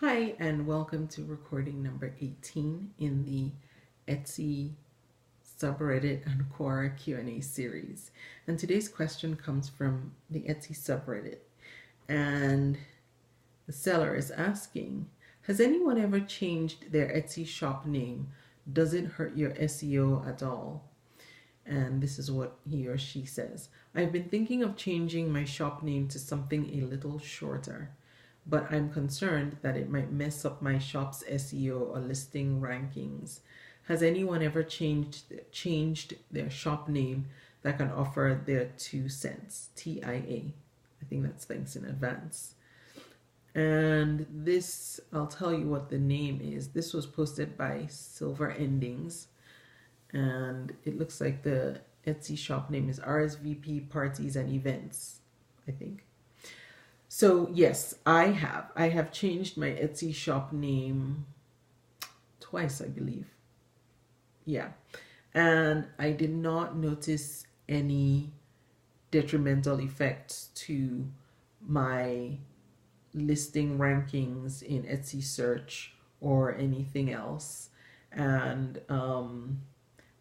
Hi, and welcome to recording number 18 in the Etsy SubReddit and Quora Q&A series. And today's question comes from the Etsy SubReddit. And the seller is asking, has anyone ever changed their Etsy shop name? Does it hurt your SEO at all? And this is what he or she says. I've been thinking of changing my shop name to something a little shorter, but I'm concerned that it might mess up my shop's SEO or listing rankings. Has anyone ever changed their shop name that can offer their 2 cents? TIA. I think that's thanks in advance. And this, I'll tell you what the name is. This was posted by Silver Endings, and it looks like the Etsy shop name is RSVP Parties and Events, I think. So yes, I have changed my Etsy shop name twice, I believe. Yeah. And I did not notice any detrimental effects to my listing rankings in Etsy search or anything else. And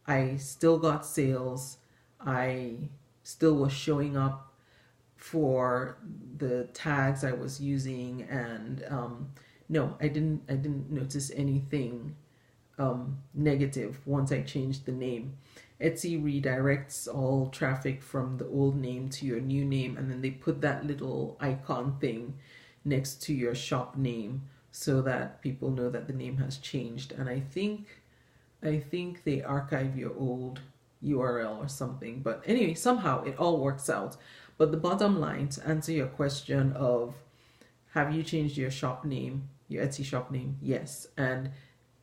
I still got sales. I still was showing up for the tags I was using, and no, I didn't notice anything negative once I changed the name. Etsy redirects all traffic from the old name to your new name, and then they put that little icon thing next to your shop name so that people know that the name has changed. And I think they archive your old URL or something. But anyway, somehow it all works out. But the bottom line, to answer your question of have you changed your shop name, your Etsy shop name? Yes. And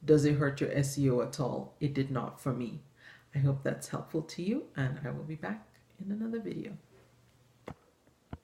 does it hurt your SEO at all? It did not for me. I hope that's helpful to you, and I will be back in another video.